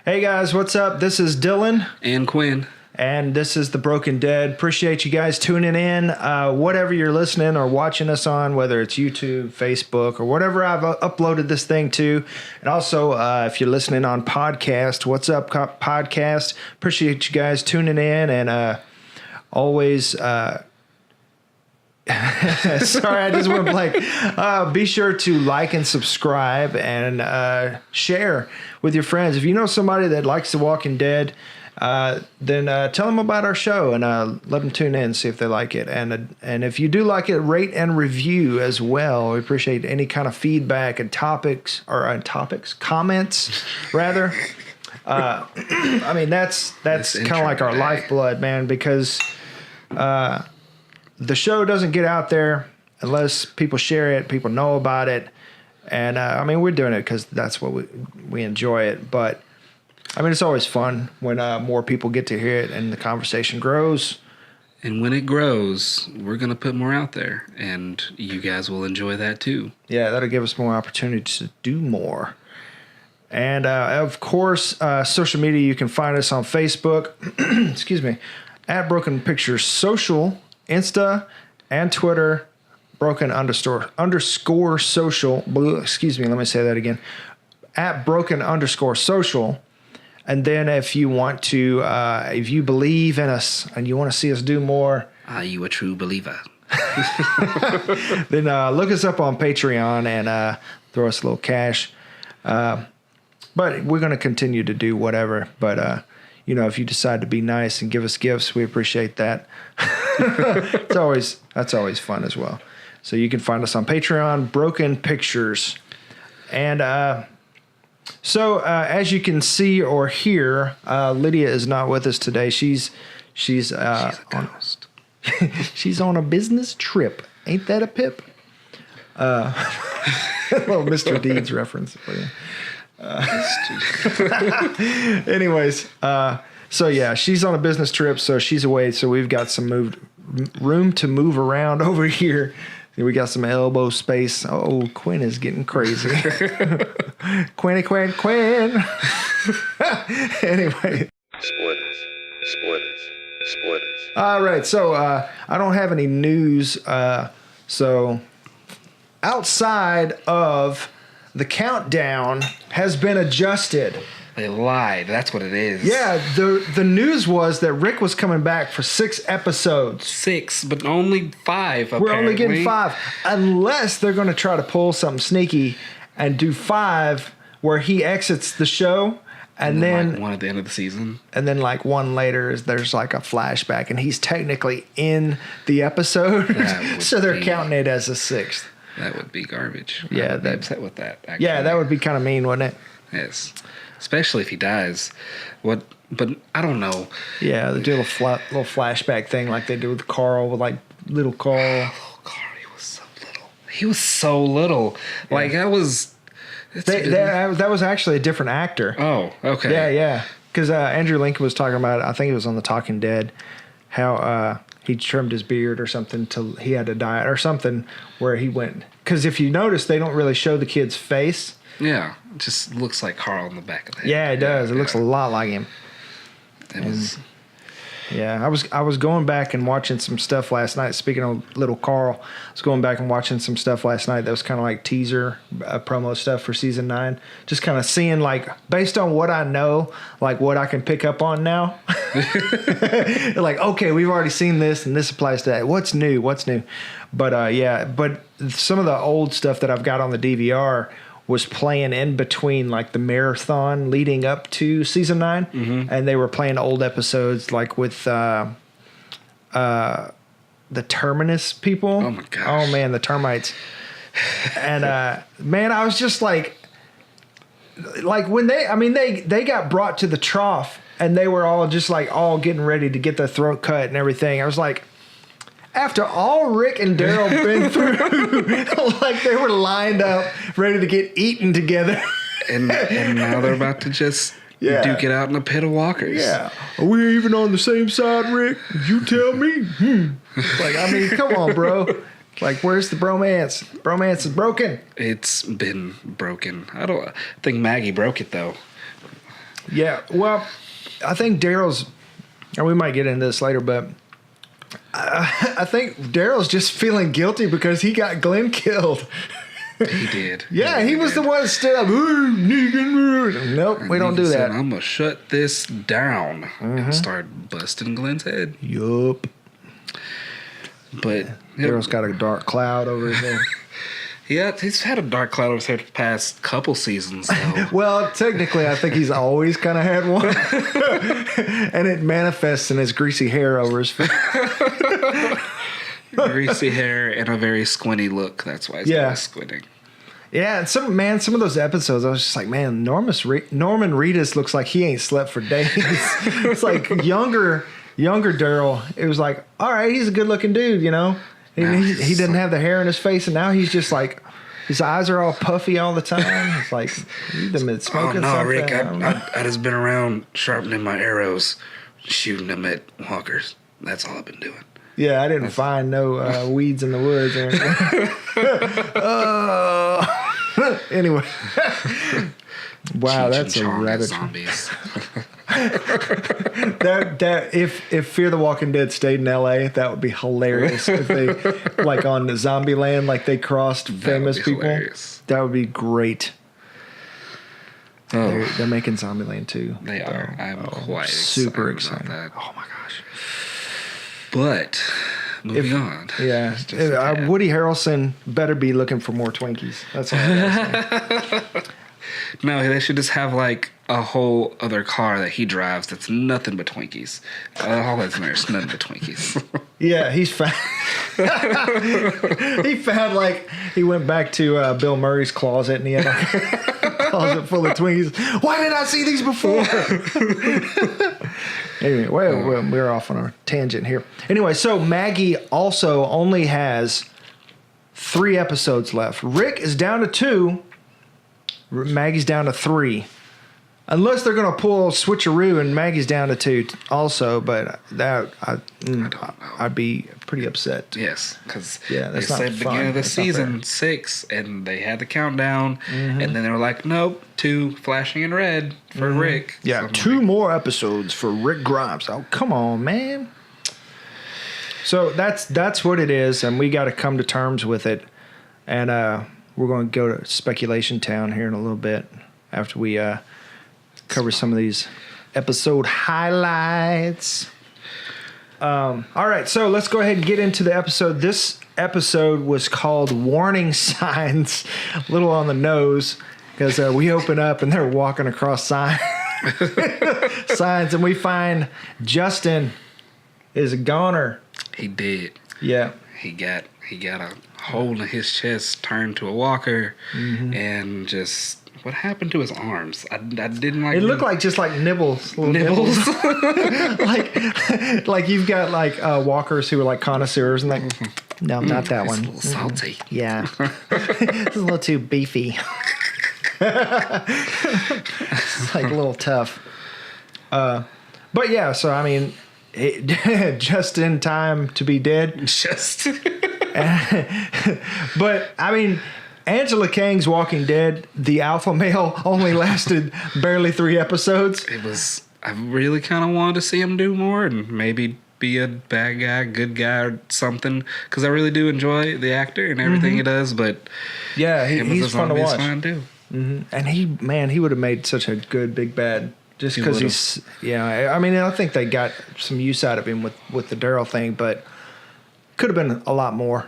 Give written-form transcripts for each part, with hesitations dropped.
Hey guys, what's up? This is Dylan. And Quin. And this is The Broken Dead. Appreciate you guys tuning in. Whatever you're listening or watching us on, whether it's YouTube, Facebook, or whatever I've uploaded this thing to. And also, if you're listening on podcast, what's up, podcast? Appreciate you guys tuning in and always... Sorry, I just went blank. Be sure to like and subscribe and share with your friends. If you know somebody that likes The Walking Dead, then tell them about our show and let them tune in and see if they like it. And if you do like it, rate and review as well. We appreciate any kind of feedback and comments rather. I mean, that's kind of like our lifeblood, man, because the show doesn't get out there unless people share it, people know about it. And I mean, we're doing it because that's what we enjoy it. But I mean, it's always fun when more people get to hear it and the conversation grows. And when it grows, we're going to put more out there, and you guys will enjoy that too. Yeah, that'll give us more opportunities to do more. And of course, social media, you can find us on Facebook, excuse me, at Broken Pictures Social, Insta, and Twitter, broken_social, excuse me, let me say that again, at broken_social. And then if you want to, if you believe in us and you want to see us do more. Are you a true believer? Then look us up on Patreon and throw us a little cash. But we're going to continue to do whatever. But, you know, if you decide to be nice and give us gifts, we appreciate that. That's always fun as well. So you can find us on Patreon, Broken Pictures. And so as you can see or hear, Lydia is not with us today. She's a ghost. She's on a business trip. Ain't that a pip? Little Mr. Deeds reference for you. Anyways, so yeah, she's on a business trip, so she's away. So we've got some room to move around over here. We got some elbow space. Oh, Quin is getting crazy. Quin. Anyway. Spoilers. All right, so I don't have any news. So outside of the countdown has been adjusted. They lied. That's what it is. Yeah, the news was that Rick was coming back for 6 episodes. 6, but only 5, apparently. We're only getting 5. Unless they're going to try to pull something sneaky and do 5 where he exits the show. And then like one at the end of the season. And then like one later there's like a flashback and he's technically in the episode. So they're counting it as a 6th. That would be garbage. Yeah, I would be upset with that, actually. Yeah, that would be kind of mean, wouldn't it? Yes. Especially if he dies. But I don't know. Yeah, they do a little flashback thing like they do with Carl, with like little Carl. Oh, Carl, he was so little. Yeah. Like, that was... that was actually a different actor. Oh, okay. Yeah. Because Andrew Lincoln was talking about, I think it was on The Talking Dead, how he trimmed his beard or something till he had to diet or something where he went. Because if you notice, they don't really show the kid's face. Yeah, it just looks like Carl in the back of the head. Yeah, it does. It looks a lot like him. Yeah, I was going back and watching some stuff last night. Speaking of little Carl, I was going back and watching some stuff last night that was kind of like teaser promo stuff for season 9. Just kind of seeing, like, based on what I know, like what I can pick up on now. Like, okay, we've already seen this and this applies to that. What's new? But yeah, but some of the old stuff that I've got on the DVR was playing in between like the marathon leading up to season 9, and they were playing old episodes like with the Terminus people. Oh my gosh! Oh man, the termites. And man, I was just like when they got brought to the trough and they were all just like all getting ready to get their throat cut and everything. I was like, after all Rick and Daryl been through, like they were lined up, ready to get eaten together. and now they're about to just duke it out in a pit of walkers. Yeah. Are we even on the same side, Rick? You tell me. Like, I mean, come on, bro. Like, where's the bromance? Bromance is broken. It's been broken. I think Maggie broke it, though. Yeah, well, I think Daryl's, and we might get into this later, but I think Daryl's just feeling guilty because he got Glenn killed. He did. Yeah, he was the one that stood up. Ooh, Negan. Nope, we don't do that. I'm going to shut this down and start busting Glenn's head. Yup. But Daryl's got a dark cloud over his head. Yeah, he's had a dark cloud over his head the past couple seasons, though. Well, technically, I think he's always kind of had one. And it manifests in his greasy hair over his face. Greasy hair and a very squinty look. That's why he's always squinting. Yeah, and some of those episodes, I was just like, man, Norman Reedus looks like he ain't slept for days. It's like younger Daryl. It was like, all right, he's a good looking dude, you know. He didn't have the hair in his face, and now he's just like, his eyes are all puffy all the time. It's like, you've been smoking something. Rick, I just been around sharpening my arrows, shooting them at walkers. That's all I've been doing. Yeah, I didn't find no weeds in the woods or anything. Anyway. Wow, that's a rabbit. Zombies. that if Fear the Walking Dead stayed in LA, that would be hilarious. If they like on Zombieland, like they crossed famous people. Hilarious. That would be great. Oh. They're making Zombieland too. They are. I'm quite super excited excited. about that. Oh my gosh. But moving on. Yeah. Woody Harrelson better be looking for more Twinkies. That's all I gotta say. No, they should just have like a whole other car that he drives that's nothing but Twinkies. All that's in there is nothing but Twinkies. Yeah, he's found. He went back to Bill Murray's closet and he had a closet full of Twinkies. Why did I see these before? Anyway, we're off on a tangent here. Anyway, so Maggie also only has 3 episodes left. Rick is down to 2. Maggie's down to 3. Unless they're going to pull switcheroo and Maggie's down to 2 also, but I'd be pretty upset. Yes, because they said beginning of the season 6, and they had the countdown, and then they were like, nope, 2 flashing in red for Rick. Yeah, so 2 more episodes for Rick Grimes. Oh, come on, man. So that's what it is, and we got to come to terms with it. And we're going to go to Speculation Town here in a little bit after we cover some of these episode highlights. All right, so let's go ahead and get into the episode. This episode was called Warning Signs, a little on the nose, because we open up and they're walking across signs, and we find Justin is a goner. He did. Yeah. He got a hole in his chest turned to a walker, and just what happened to his arms? I didn't like. It looked like just like nibbles, little nibbles. like you've got like walkers who are like connoisseurs and like, no, not that one. It's a little salty. Yeah, it's a little too beefy. It's like a little tough. But yeah, so I mean, just in time to be dead. Just. But I mean, Angela Kang's Walking Dead, the alpha male, only lasted barely 3 episodes. I really kind of wanted to see him do more and maybe be a bad guy, good guy, or something. Because I really do enjoy the actor and everything he does. But yeah, he's fun to watch. Fine too. And he would have made such a good big bad. Just because he's, I mean, I think they got some use out of him with the Daryl thing, but could have been a lot more.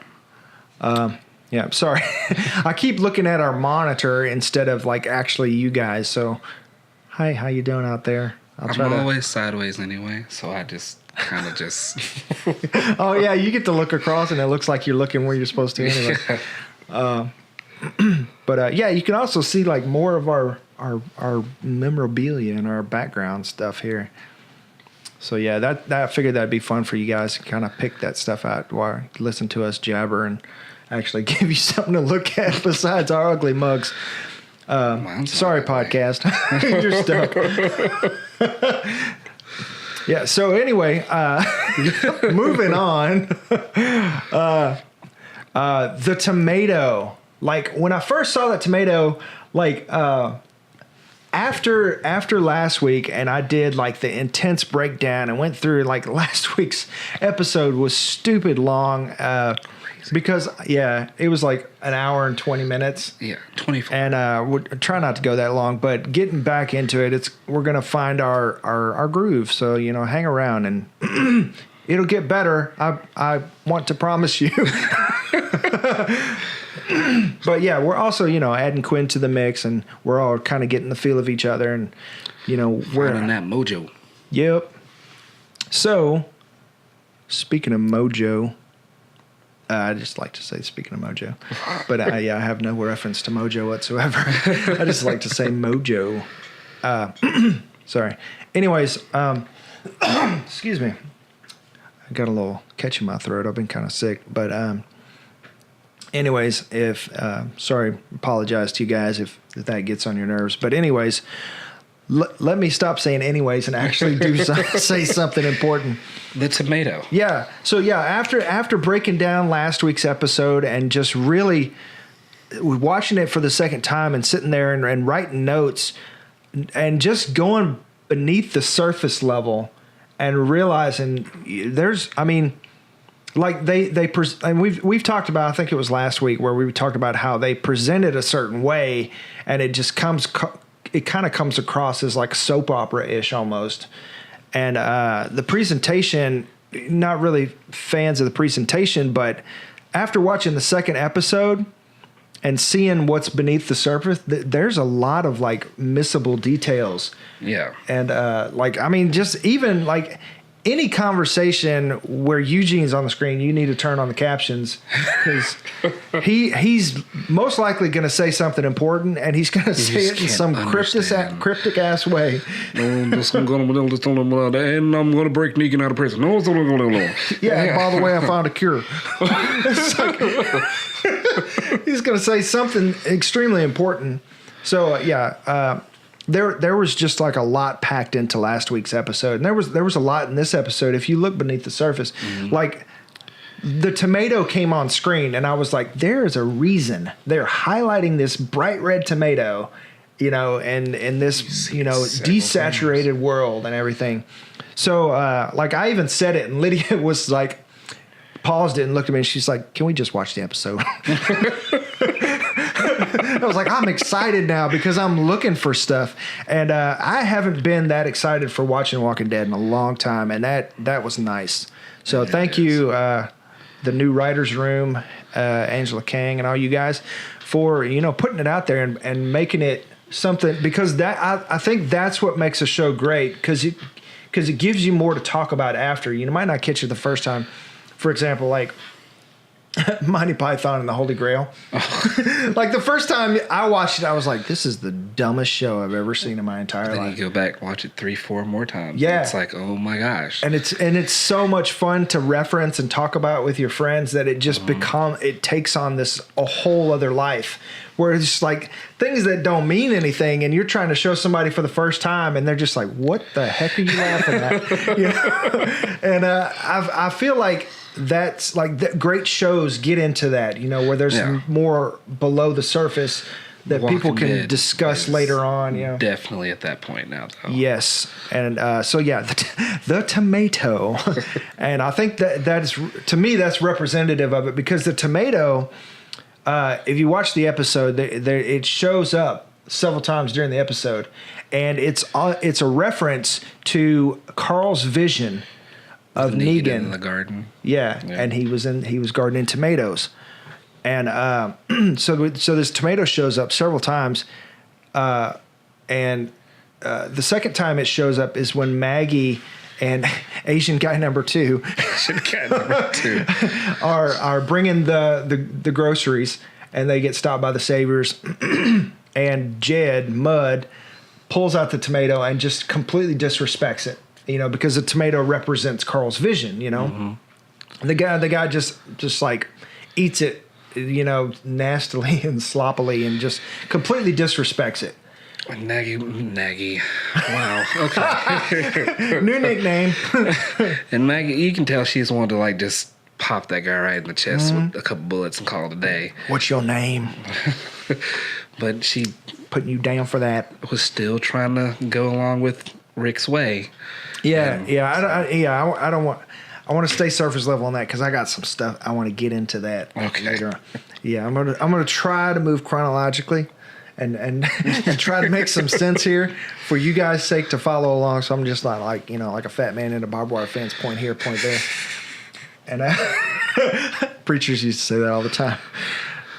Yeah, sorry. I keep looking at our monitor instead of like actually you guys. So, hi, how you doing out there? I'm always sideways anyway, so I just kind of just. Oh yeah, you get to look across, and it looks like you're looking where you're supposed to anyway. But yeah, you can also see like more of our memorabilia and our background stuff here. So yeah, that I figured that'd be fun for you guys to kind of pick that stuff out while listen to us jabber and actually give you something to look at besides our ugly mugs. Sorry, podcast. You're stuck. Yeah. So anyway, moving on. The tomato. Like when I first saw that tomato, like I after last week, and I did like the intense breakdown and went through like last week's episode was stupid long. Because it was like an hour and 20 minutes. Yeah, 24. And we'll try not to go that long, but getting back into it, we're gonna find our groove. So hang around and it'll get better. I want to promise you. But yeah, we're also adding Quin to the mix, and we're all kind of getting the feel of each other, and we're in that mojo. Yep. So speaking of mojo. I just like to say, speaking of mojo, but I have no reference to mojo whatsoever. I just like to say mojo. Sorry. Anyways, excuse me. I got a little catch in my throat. I've been kind of sick, but anyways, sorry, apologize to you guys if that gets on your nerves. But anyways, let me stop saying anyways and actually say something important. The tomato. Yeah. So after breaking down last week's episode and just really watching it for the second time and sitting there and writing notes and just going beneath the surface level and realizing and we've talked about, I think it was last week where we talked about how they presented a certain way and it just it kind of comes across as like soap opera-ish almost. And the presentation, not really fans of the presentation, but after watching the second episode and seeing what's beneath the surface, there's a lot of like missable details. Yeah. And just even like any conversation where Eugene's on the screen, you need to turn on the captions because he's most likely going to say something important, and he's going to say it in some cryptic ass way. And I'm going to break Negan out of prison. Yeah. By the way, I found a cure. It's like, he's going to say something extremely important. So There was just like a lot packed into last week's episode, and there was a lot in this episode. If you look beneath the surface, like the tomato came on screen, and I was like, there is a reason they're highlighting this bright red tomato, and in this desaturated world and everything. So I even said it, and Lydia was like, paused it and looked at me, and she's like, "Can we just watch the episode?" I was like, I'm excited now because I'm looking for stuff. And I haven't been that excited for watching Walking Dead in a long time. And that was nice. So thank you, the new writer's room, Angela Kang and all you guys for, putting it out there and making it something, because I think that's what makes a show great, because it gives you more to talk about after. You might not catch it the first time. For example, like Monty Python and the Holy Grail. Like the first time I watched it, I was like, this is the dumbest show I've ever seen in my entire life. Then you go back, watch it 3-4 more times. Yeah. It's like, oh my gosh. And it's so much fun to reference and talk about with your friends that it just it takes on a whole other life. Where it's just like things that don't mean anything, and you're trying to show somebody for the first time, and they're just like, what the heck are you laughing at? And I feel like that's like great shows get into that, where there's more below the surface that Walking people can Dead discuss later on. Definitely at that point now, though. Yes. And the tomato. And I think that is, to me, that's representative of it, because the tomato, if you watch the episode, it shows up several times during the episode, and it's a reference to Carl's vision of Negan in the garden. Yeah, and he was gardening tomatoes, and so this tomato shows up several times, and the second time it shows up is when Maggie and Asian guy number two are bringing the groceries, and they get stopped by the Saviors, and Jed Mudd pulls out the tomato and just completely disrespects it. Because the tomato represents Carl's vision, The guy just like eats it, nastily and sloppily, and just completely disrespects it. Nagy. Wow. Okay. New nickname. And Maggie, you can tell she's wanted to like just pop that guy right in the chest with a couple bullets and call it a day. What's your name? But she putting you down for that. Was still trying to go along with Rick's way. I don't want. I want to stay surface level on that because I got some stuff I want to get into that later on. Yeah, I'm gonna try to move chronologically, and try to make some sense here for you guys' sake to follow along. So I'm just not like like a fat man in a barbed wire fence, point here, point there. And preachers used to say that all the time.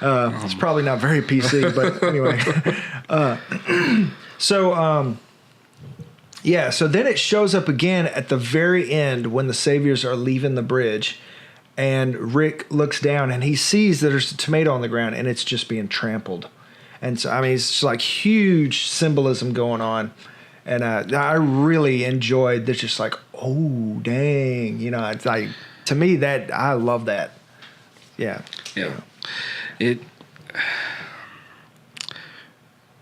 It's probably not very PC, but anyway. So then it shows up again at the very end when the Saviors are leaving the bridge, and Rick looks down and he sees that there's a tomato on the ground and it's just being trampled. And so, I mean, it's just like huge symbolism going on. And I really enjoyed this, just like, oh, dang. It's like, to me, that I love that. Yeah. Yeah.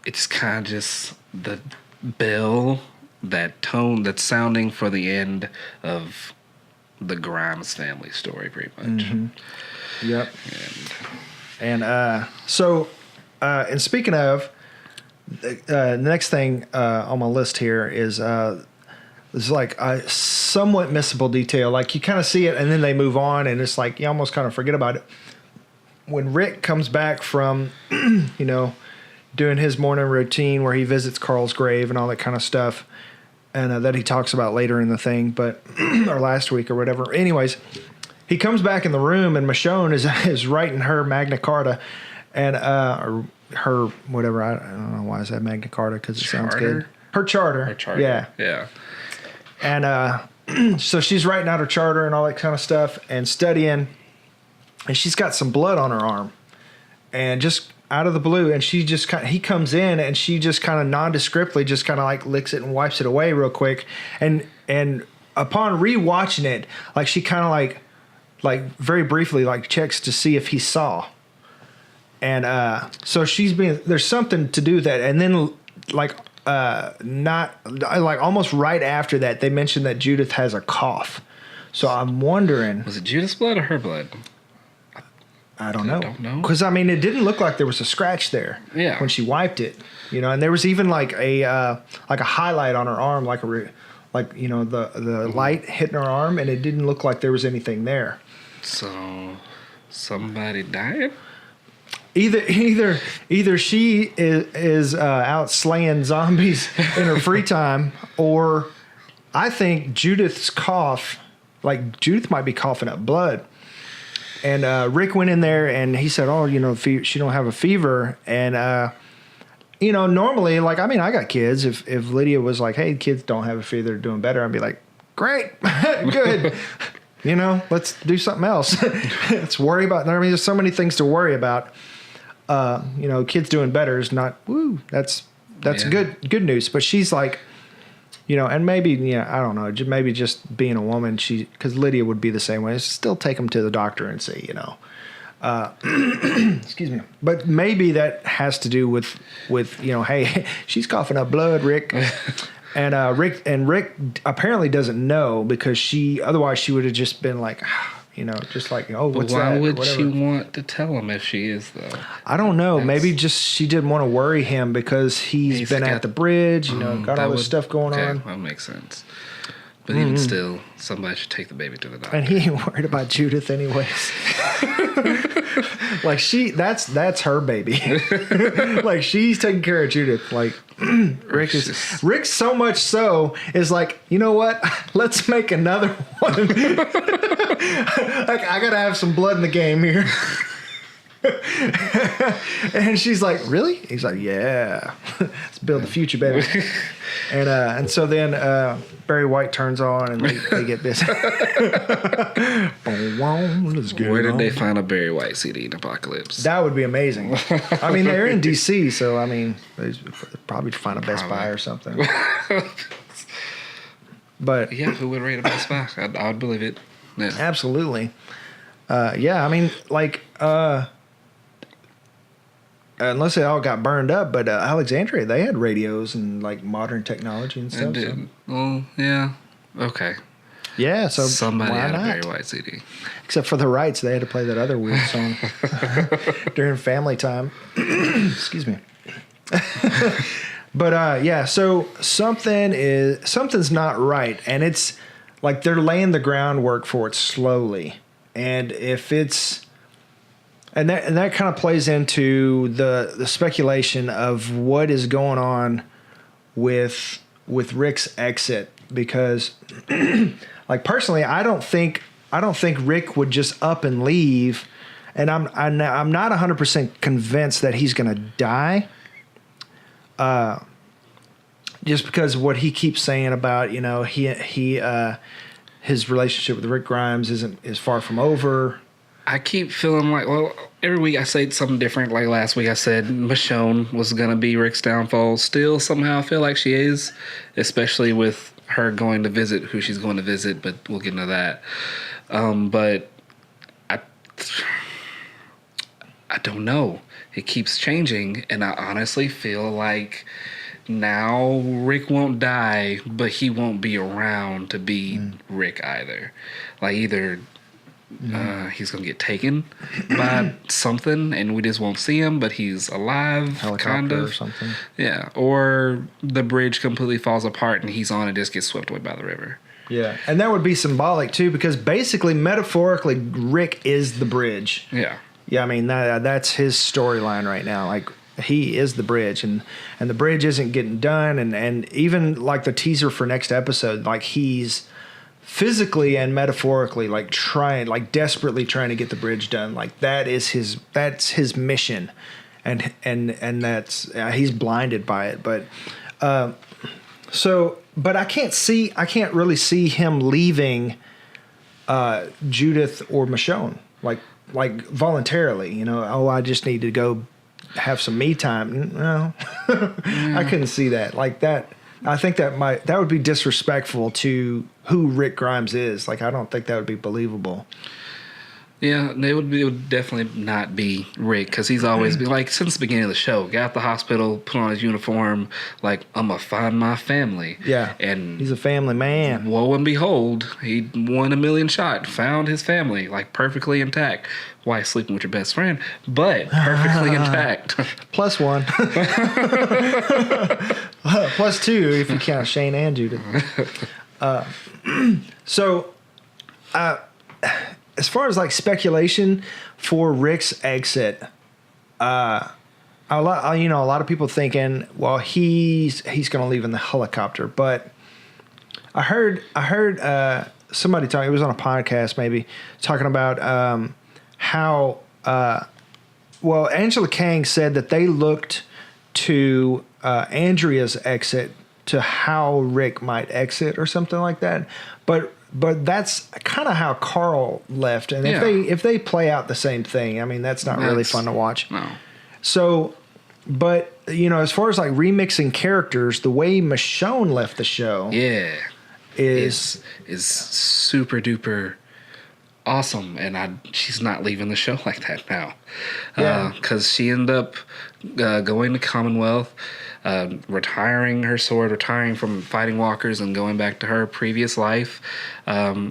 It's kind of just the bell, that tone that's sounding for the end of the Grimes family story, pretty much. Mm-hmm. Yep. And speaking of, the next thing on my list here is there's like a somewhat missable detail. Like you kind of see it and then they move on, and it's like you almost kind of forget about it. When Rick comes back from, doing his morning routine where he visits Carl's grave and all that kind of stuff, and that he talks about later in the thing, but or last week or whatever. Anyways, he comes back in the room and Michonne is writing her Magna Carta, and or her whatever. I don't know why I said Magna Carta because it sounds good. Her charter. Her charter. Yeah. And so she's writing out her charter and all that kind of stuff and studying, and she's got some blood on her arm, and just out of the blue, and he comes in and she just kind of nondescriptly just kind of like licks it and wipes it away real quick, and upon rewatching it, like she kind of like very briefly like checks to see if he saw, and so there's something to do with that, and then not like almost right after that they mentioned that Judith has a cough, so I'm wondering, was it Judith's blood or her blood? I don't know. Because, I mean, it didn't look like there was a scratch there when she wiped it. And there was even like a highlight on her arm, the light hitting her arm, and it didn't look like there was anything there. So somebody died? Either she is out slaying zombies in her free time, or I think Judith's cough, like Judith might be coughing up blood. And Rick went in there and he said, "Oh, she don't have a fever." And normally, like, I mean, I got kids. If Lydia was like, "Hey, kids don't have a fever, they're doing better," I'd be like, "Great, good." Let's do something else. Let's worry about. I mean, there's so many things to worry about. Kids doing better is not. Woo, that's good news. But she's like, and maybe, I don't know, maybe just being a woman, because Lydia would be the same way. Still take them to the doctor and see, excuse me. But maybe that has to do with hey, she's coughing up blood, Rick. And Rick apparently doesn't know, because otherwise she would have just been like, just like, oh, what's that? Why would she want to tell him if she is, though? I don't know. Maybe just she didn't want to worry him because he's been at the bridge, got all this stuff going on. That makes sense. But even still, somebody should take the baby to the doctor. And he ain't worried about Judith anyways. Like that's her baby. Like she's taking care of Judith. Like Rick so much so is like, you know what? Let's make another one. Like I gotta have some blood in the game here. And she's like, "Really?" He's like, "Yeah, let's build the future, baby." And so then Barry White turns on and they get busy. Where did they find a Barry White CD in Apocalypse? That would be amazing. I mean, they're in DC, so I mean, they probably find a Best Buy or something. But yeah, who would rate a Best Buy? I'd believe it. Yeah. Absolutely. I mean, like. Unless they all got burned up, but Alexandria, they had radios and like modern technology and stuff. They did. So. Well, yeah. Okay. Yeah, so somebody why had not? a Barry White CD. Except for the rights, they had to play that other weird song during family time. Excuse me. But yeah, so something's not right, and it's like they're laying the groundwork for it slowly. And if it's and that kind of plays into the speculation of what is going on with Rick's exit, because like personally, I don't think Rick would just up and leave, and I'm not 100% convinced that he's going to die. Just because of what he keeps saying about, his relationship with Rick Grimes is far from over. I keep feeling like, well, every week I say something different. Like last week I said Michonne was going to be Rick's downfall. Still somehow I feel like she is, especially with her going to visit who she's going to visit, but we'll get into that. But I don't know. It keeps changing, and I honestly feel like now Rick won't die, but he won't be around to be Rick either. Like either he's gonna get taken by something, and we just won't see him, but he's alive, Helicopter kind of, or something. Yeah, or the bridge completely falls apart and he's on and just gets swept away by the river. Yeah, and that would be symbolic too, because basically, metaphorically, Rick is the bridge. Yeah. Yeah, I mean that's his storyline right now. Like he is the bridge, and the bridge isn't getting done, and even like the teaser for next episode, like he's physically and metaphorically desperately trying to get the bridge done. Like that's his mission, and that's he's blinded by it. But but I can't really see him leaving Judith or Michonne like voluntarily. I just need to go have some me time. No, I couldn't see that like that. I think that would be disrespectful to who Rick Grimes is. Like, I don't think that would be believable. Yeah, it would definitely not be Rick, because he's always been, like, since the beginning of the show, got out the hospital, put on his uniform, like, I'm going to find my family. Yeah, and he's a family man. Woe and behold, he won a million shot, found his family, like, perfectly intact. Wife sleeping with your best friend, but perfectly intact. Plus one. Plus two, if you count Shane and Judith. As far as like speculation for Rick's exit, a lot of people thinking, well, he's going to leave in the helicopter, but I heard somebody talking. It was on a podcast, maybe talking about how Angela Kang said that they looked to Andrea's exit to how Rick might exit or something like that, but that's kind of how Carl left, and if they play out the same thing, I mean that's really fun to watch. No. So, but as far as like remixing characters, the way Michonne left the show, is super duper awesome, and she's not leaving the show like that now. Because she ended up going to Commonwealth, retiring her sword, retiring from fighting walkers, and going back to her previous life.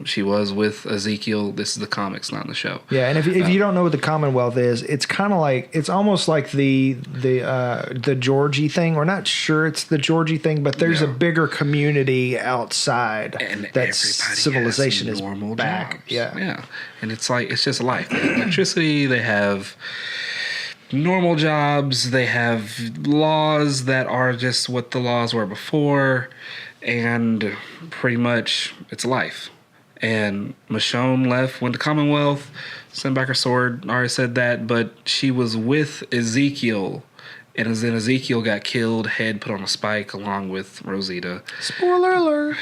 She was with Ezekiel. This is the comics, not in the show. Yeah, and if you don't know what the Commonwealth is, it's kind of like, it's almost like the Georgie thing. We're not sure it's the Georgie thing, but there's a bigger community outside, and that civilization is normal back. Jobs. Yeah, and it's like, it's just life. They have electricity. They have normal jobs. They have laws that are just what the laws were before, and pretty much it's life. And Michonne went to Commonwealth, sent back her sword. I already said that, but she was with Ezekiel, and then Ezekiel got killed, head put on a spike along with Rosita. Spoiler alert.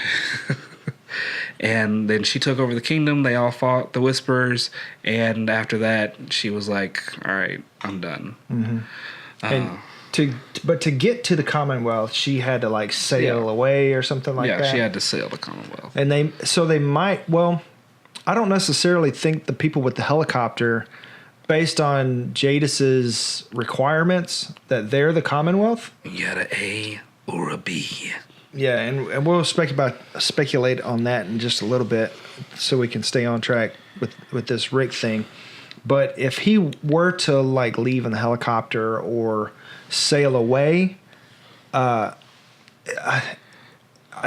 And then she took over the kingdom. They all fought the Whisperers, and after that, she was like, "All right, I'm done." Mm-hmm. But to get to the Commonwealth, she had to like sail away or something like that. Yeah, she had to sail the Commonwealth. And they might. Well, I don't necessarily think the people with the helicopter, based on Jadis's requirements, that they're the Commonwealth. You got an A or a B. Yeah, and we'll speculate on that in just a little bit, so we can stay on track with this Rick thing. But if he were to like leave in the helicopter or sail away, I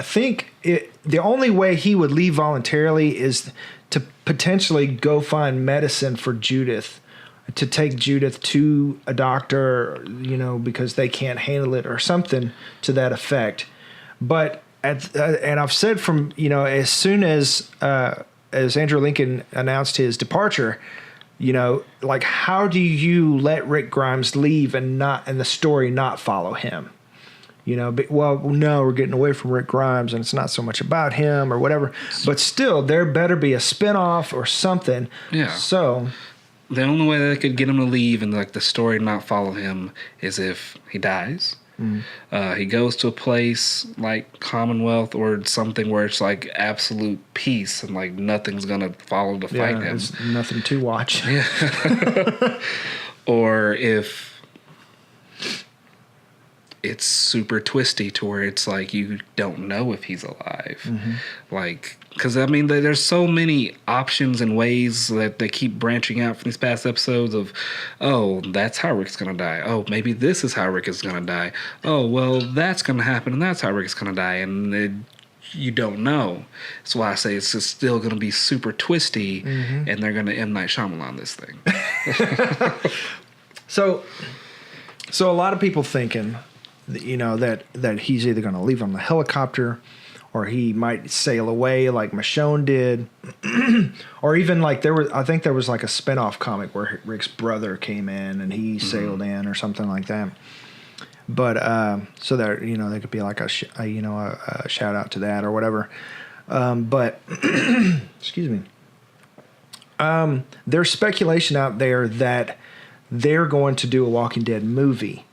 think the only way he would leave voluntarily is to potentially go find medicine for Judith, to take Judith to a doctor, because they can't handle it or something to that effect. But and I've said from, as soon as Andrew Lincoln announced his departure, like, how do you let Rick Grimes leave and the story not follow him? But, no, we're getting away from Rick Grimes and it's not so much about him or whatever. But still, there better be a spinoff or something. Yeah. So the only way they could get him to leave and like the story not follow him is if he dies. He goes to a place like Commonwealth or something where it's like absolute peace and like nothing's gonna follow to fight him. There's nothing to watch. Yeah. Or if it's super twisty to where it's like you don't know if he's alive. Like, because I mean, there's so many options and ways that they keep branching out from these past episodes of, oh, that's how Rick's gonna die. Oh, maybe this is how Rick is gonna die. Oh, well, that's gonna happen and that's how Rick's gonna die. And you don't know. That's why I say it's just still gonna be super twisty, and they're gonna M. Night Shyamalan this thing. So a lot of people thinking, that he's either going to leave on the helicopter, or he might sail away like Michonne did, or even like I think there was like a spinoff comic where Rick's brother came in and he sailed in or something like that. But so there, there could be like a shout out to that or whatever. But excuse me. There's speculation out there that they're going to do a Walking Dead movie.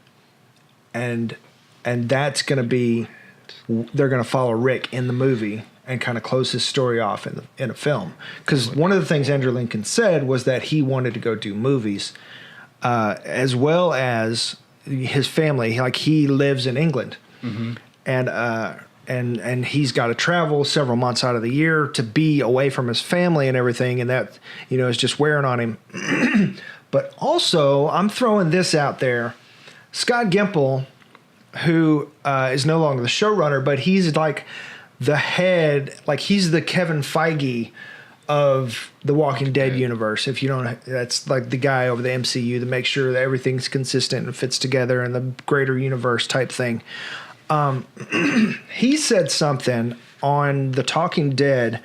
And that's going to be, they're going to follow Rick in the movie and kind of close his story off in a film. Because one of the things Andrew Lincoln said was that he wanted to go do movies, as well as his family. Like, he lives in England, and he's got to travel several months out of the year to be away from his family and everything, and that is just wearing on him. But also, I'm throwing this out there. Scott Gimple, who is no longer the showrunner, but he's like the head, like he's the Kevin Feige of the Walking Dead universe. If you don't, that's like the guy over the MCU that makes sure that everything's consistent and fits together in the greater universe type thing. He said something on The Talking Dead,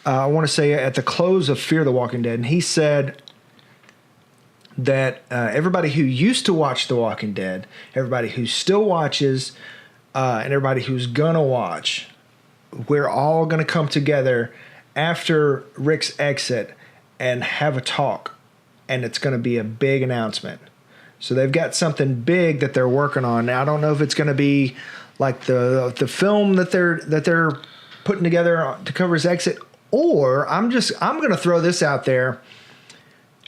I want to say at the close of Fear the Walking Dead, and he said that everybody who used to watch The Walking Dead, everybody who still watches, and everybody who's going to watch, we're all going to come together after Rick's exit and have a talk, and it's going to be a big announcement. So they've got something big that they're working on. Now, I don't know if it's going to be like the film that they're putting together to cover his exit, or I'm going to throw this out there.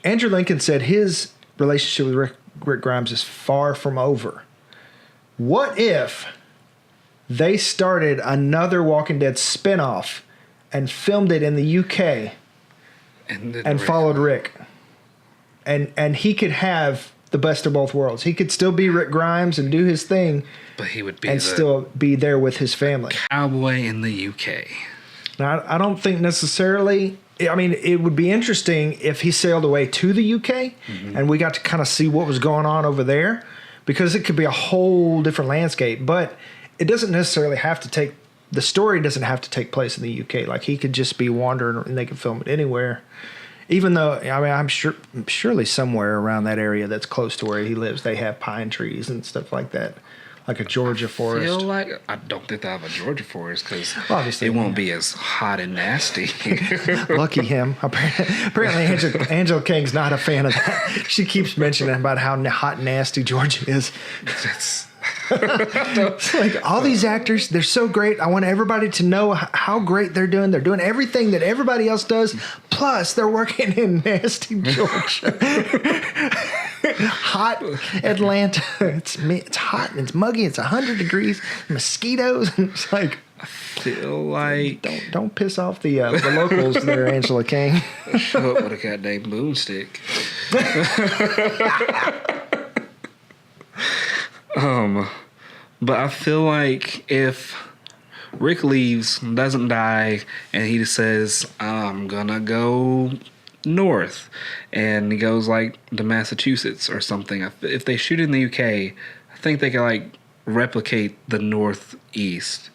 Andrew Lincoln said his relationship with Rick Grimes is far from over. What if they started another Walking Dead spinoff and filmed it in the UK and followed Rick? And he could have the best of both worlds. He could still be Rick Grimes and do his thing, but he would be and still be there with his family. Cowboy in the UK. Now, I don't think necessarily. I mean, it would be interesting if he sailed away to the UK and we got to kind of see what was going on over there, because it could be a whole different landscape. But it doesn't necessarily have to take, the story doesn't have to take place in the UK. Like, he could just be wandering and they could film it anywhere. Even though, I mean, I'm surely somewhere around that area that's close to where he lives, they have pine trees and stuff like that. Like a Georgia forest. I don't think they have a Georgia forest because obviously it won't be as hot and nasty. Lucky him. Apparently Angela King's not a fan of that. She keeps mentioning about how hot and nasty Georgia is. It's like, all these actors, they're so great. I want everybody to know how great they're doing. They're doing everything that everybody else does. Plus, they're working in nasty Georgia. Hot Atlanta. It's hot and it's muggy. It's 100 degrees. Mosquitoes. It's like, I feel like don't piss off the locals there, Angela King. Show up with a goddamn boomstick. But I feel like if Rick leaves, doesn't die, and he just says, I'm gonna go north, and he goes like to Massachusetts or something. If they shoot in the UK, I think they can like replicate the Northeast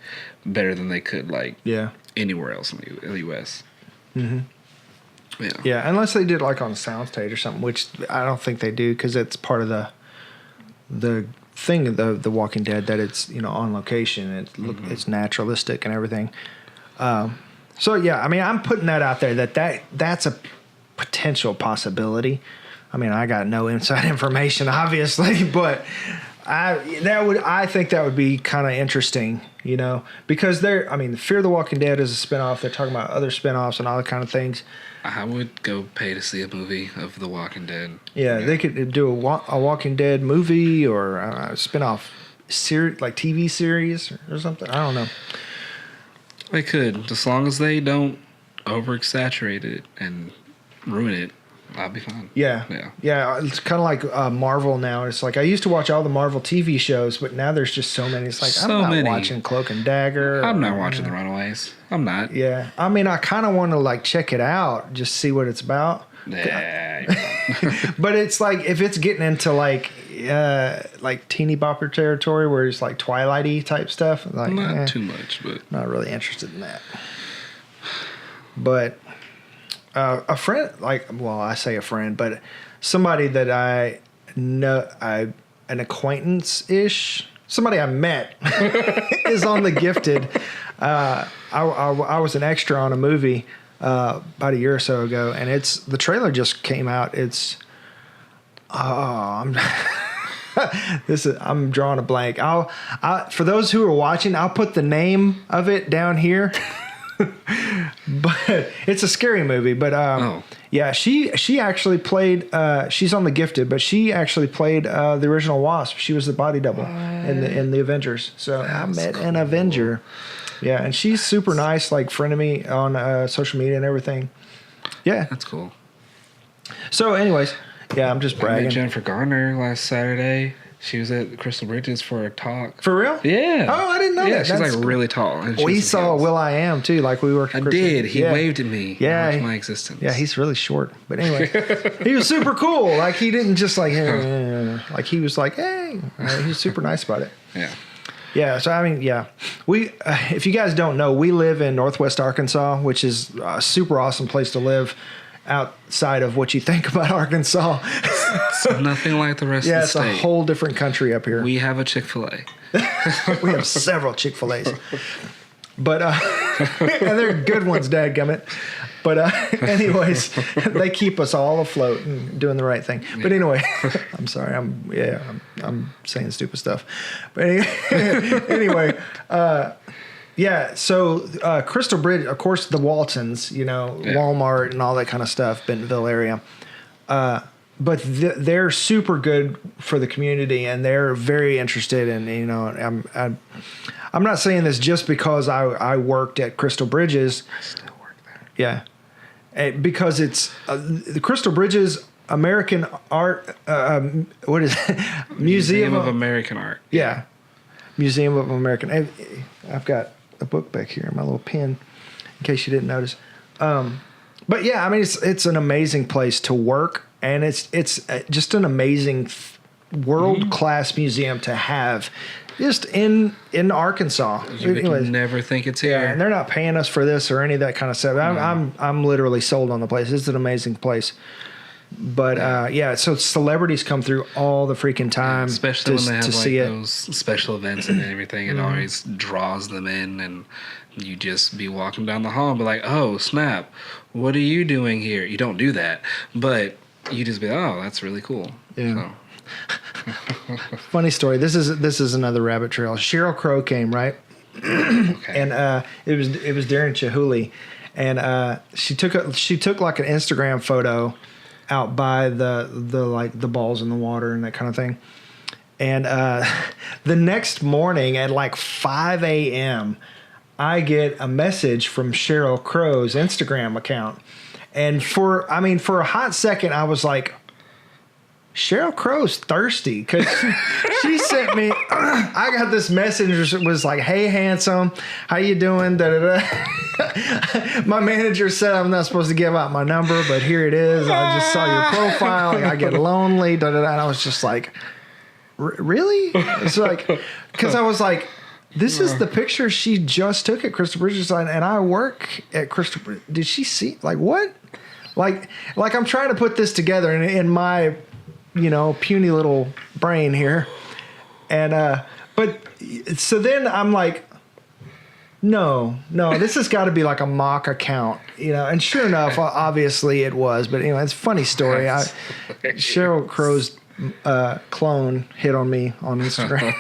better than they could like anywhere else in the US. Mm-hmm. Yeah, unless they did like on a soundstage or something, which I don't think they do because it's part of the thing of the Walking Dead that it's on location. It's naturalistic and everything. So yeah, I mean, I'm putting that out there that's a potential possibility. I mean, I got no inside information, obviously, but I think that would be kind of interesting, because Fear the Walking Dead is a spinoff. They're talking about other spinoffs and all that kind of things. I would go pay to see a movie of The Walking Dead. Yeah, they could do a Walking Dead movie or a spinoff series, like TV series or something. I don't know. They could, as long as they don't over-exaggerate it and ruin it. I'll be fine. Yeah. It's kind of like Marvel now. It's like I used to watch all the Marvel TV shows, but now there's just so many. It's like I'm not watching Cloak and Dagger. I'm not watching The Runaways. I'm not. Yeah. I mean, I kind of want to like check it out, just see what it's about. Yeah. But it's like if it's getting into like teeny bopper territory where it's like Twilight-y type stuff, like not too much, but not really interested in that. But a friend, I say a friend, but somebody that I know, an acquaintance-ish, somebody I met is on The Gifted. I was an extra on a movie about a year or so ago, and the trailer just came out. It's I'm drawing a blank. For those who are watching, I'll put the name of it down here. But it's a scary movie. But yeah, she actually played. She's on The Gifted, but she actually played the original Wasp. She was the body double in the Avengers. So I met an Avenger. Yeah, and she's super nice, like friend of me on social media and everything. Yeah, that's cool. So, anyways, yeah, I'm just bragging. I met Jennifer Garner last Saturday. She was at Crystal Bridges for a talk. For real? Yeah. Oh, I didn't know that. Yeah, she's like really tall. We saw Will I Am too. Like we worked. I did. He waved at me. Yeah, my existence. Yeah, he's really short. But anyway, he was super cool. Like he didn't just like he was like, hey, he was super nice about it. Yeah. Yeah. So I mean, yeah, we. If you guys don't know, we live in Northwest Arkansas, which is a super awesome place to live. Outside of what you think about Arkansas. It's nothing like the rest of the state. Yeah, it's a whole different country up here. We have a Chick-fil-A. We have several Chick-fil-A's. But, and they're good ones, dadgummit. But anyways, they keep us all afloat and doing the right thing. But anyway, I'm sorry. I'm saying stupid stuff. But anyway, yeah, so Crystal Bridge, of course, the Waltons, Walmart and all that kind of stuff, Bentonville area. But they're super good for the community, and they're very interested in, I'm not saying this just because I worked at Crystal Bridges. I still work there. Yeah. Because it's the Crystal Bridges American Art, what is it? Museum of American Art. Yeah. Museum of American. I've got a book back here, my little pen, in case you didn't notice. But yeah, I mean, it's an amazing place to work, and it's just an amazing world-class museum to have just in Arkansas. You would never think it's here. Yeah, and they're not paying us for this or any of that kind of stuff. I'm literally sold on the place. It's an amazing place. But yeah, so celebrities come through all the freaking time, especially when they have like those special events and everything. It always draws them in, and you just be walking down the hall and be like, "Oh snap, what are you doing here?" You don't do that, but you just be, "Oh, that's really cool." Yeah. So. Funny story. This is another rabbit trail. Sheryl Crow came, right? Okay. And it was during Chihuly, and she took like an Instagram photo out by the balls in the water and that kind of thing. And the next morning at like 5 a.m., I get a message from Sheryl Crow's Instagram account. And for a hot second, I was like, Cheryl Crow's thirsty because she sent me. I got this message that was like, "Hey, handsome, how you doing?" Da, da, da. My manager said I'm not supposed to give out my number, but here it is. I just saw your profile. I get lonely. Da, da, da. And I was just like, "Really?" It's like, because I was like, "This is the picture she just took at Crystal Bridgeside, and I work at Crystal. Did she see like what? Like I'm trying to put this together in my." Puny little brain here. And, but so then I'm like, no, this has got to be like a mock account, and sure enough, obviously it was, but anyway, it's a funny story. Cheryl Crow's, clone hit on me on Instagram.